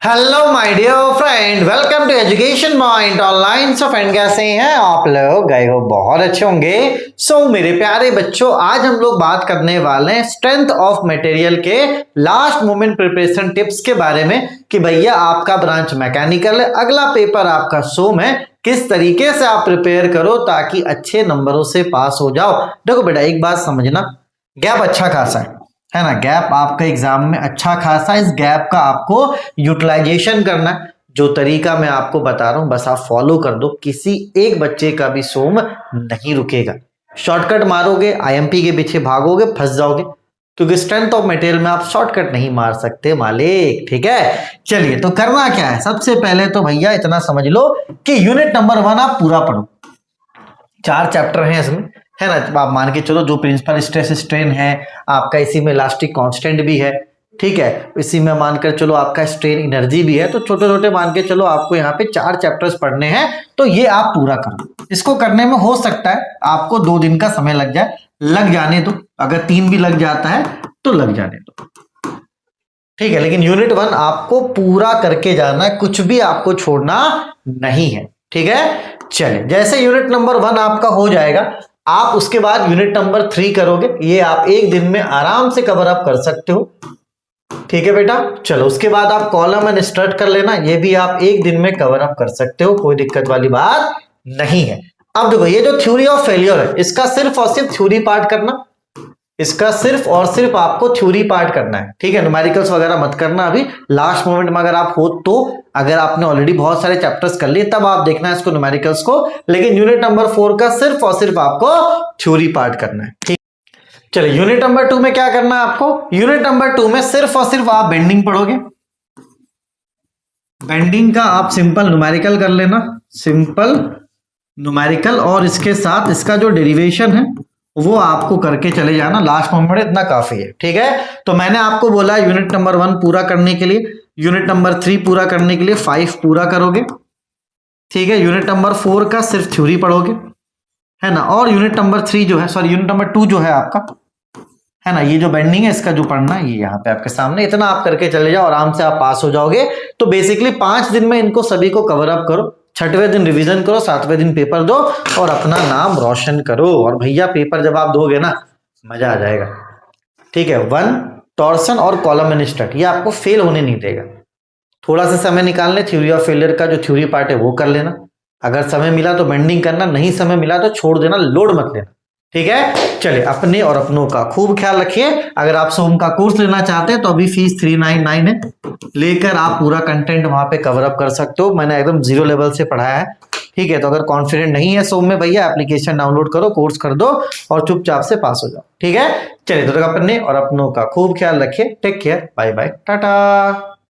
Hello my dear friend, welcome to education point online. So friend, कैसे हैं आप लोग? गए हो बहुत अच्छे होंगे। सो मेरे प्यारे बच्चों, आज हम लोग बात करने वाले हैं स्ट्रेंथ ऑफ मटेरियल के लास्ट मोमेंट प्रिपरेशन टिप्स के बारे में कि भैया आपका ब्रांच मैकेनिकल है, अगला पेपर आपका सोम है, किस तरीके से आप प्रिपेयर करो ताकि अच्छे नंबरों से पास हो जाओ। देखो बेटा, एक बात समझना, गैप अच्छा खासा है ना। गैप आपका एग्जाम में अच्छा खासा, इस गैप का आपको यूटिलाइजेशन करना है। जो तरीका मैं आपको बता रहा हूं बस आप फॉलो कर दो, किसी एक बच्चे का भी सोम नहीं रुकेगा। शॉर्टकट मारोगे, आईएमपी के पीछे भागोगे, फंस जाओगे, क्योंकि स्ट्रेंथ ऑफ मटेरियल में आप शॉर्टकट नहीं मार सकते मालिक। ठीक है, चलिए तो करना क्या है। सबसे पहले तो भैया इतना समझ लो कि यूनिट नंबर 1 आप पूरा पढ़ो। 4 चैप्टर हैं इसमें, है ना। आप मान के चलो जो प्रिंसिपल स्ट्रेस स्ट्रेन है आपका, इसी में इलास्टिक कांस्टेंट भी है, ठीक है। इसी में मानकर चलो आपका स्ट्रेन एनर्जी भी है। तो छोटे छोटे मान के चलो आपको यहाँ पे 4 चैप्टर्स पढ़ने हैं, तो ये आप पूरा करो। इसको करने में हो सकता है आपको 2 दिन का समय लग जाए, लग जाने दो। अगर 3 भी लग जाता है तो लग जाने दो, ठीक है। लेकिन यूनिट 1 आपको पूरा करके जाना है, कुछ भी आपको छोड़ना नहीं है, ठीक है। चलिए, जैसे यूनिट नंबर 1 आपका हो जाएगा, आप उसके बाद यूनिट नंबर 3 करोगे। ये आप एक दिन में आराम से कवर अप कर सकते हो, ठीक है बेटा। चलो, उसके बाद आप कॉलम एंड स्ट्रट कर लेना, ये भी आप एक दिन में कवर अप कर सकते हो, कोई दिक्कत वाली बात नहीं है। अब देखो, ये जो थ्योरी ऑफ फेलियर है, इसका सिर्फ और सिर्फ थ्योरी पार्ट करना, इसका सिर्फ और सिर्फ आपको थ्योरी पार्ट करना है, ठीक है। न्यूमेरिकल्स वगैरह मत करना अभी, लास्ट मोमेंट में अगर आप हो तो। अगर आपने ऑलरेडी बहुत सारे चैप्टर्स कर लिए तब आप देखना है इसको, न्यूमेरिकल्स को। लेकिन यूनिट नंबर 4 का सिर्फ और सिर्फ आपको थ्योरी पार्ट करना है, ठीक। चलिए, यूनिट नंबर 2 में क्या करना है आपको? यूनिट नंबर 2 में सिर्फ और सिर्फ आप बेंडिंग पढ़ोगे। बेंडिंग का आप सिंपल न्यूमेरिकल कर लेना, सिंपल न्यूमेरिकल, और इसके साथ इसका जो डेरिवेशन है वो आपको करके चले जाना। लास्ट मोमेंट इतना काफी है, ठीक है। तो मैंने आपको बोला यूनिट नंबर 1 पूरा करने के लिए, यूनिट नंबर 3 पूरा करने के लिए 5 पूरा करोगे, ठीक है। यूनिट नंबर 4 का सिर्फ थ्योरी पढ़ोगे, है ना। और यूनिट नंबर 3 जो है, सॉरी यूनिट नंबर 2 जो है आपका, है ना, ये जो बेंडिंग है इसका जो पढ़ना है ये यहाँ पे आपके सामने, इतना आप करके चले जाओ, आराम से आप पास हो जाओगे। तो बेसिकली 5 दिन में इनको सभी को कवर अप करो, 6वें दिन रिवीजन करो, 7वें दिन पेपर दो और अपना नाम रोशन करो। और भैया पेपर जब आप दोगे ना, मजा आ जाएगा, ठीक है। 1 टॉर्सन और कॉलम एंड स्ट्रट, ये आपको फेल होने नहीं देगा। थोड़ा सा समय निकालने, थ्योरी ऑफ फेलियर का जो थ्योरी पार्ट है वो कर लेना। अगर समय मिला तो बेंडिंग करना, नहीं समय मिला तो छोड़ देना, लोड मत लेना, ठीक है। चलिए, अपने और अपनों का खूब ख्याल रखिए। अगर आप सोम का कोर्स लेना चाहते हैं तो अभी फीस 399 है, लेकर आप पूरा कंटेंट वहां पे कवर अप कर सकते हो। मैंने एकदम 0 लेवल से पढ़ाया है, ठीक है। तो अगर कॉन्फिडेंट नहीं है सोम में, भैया एप्लीकेशन डाउनलोड करो, कोर्स कर दो और चुपचाप से पास हो जाओ, ठीक है। चलिए, तो अपने और अपनों का खूब ख्याल रखिए। Take care, bye bye, Tata.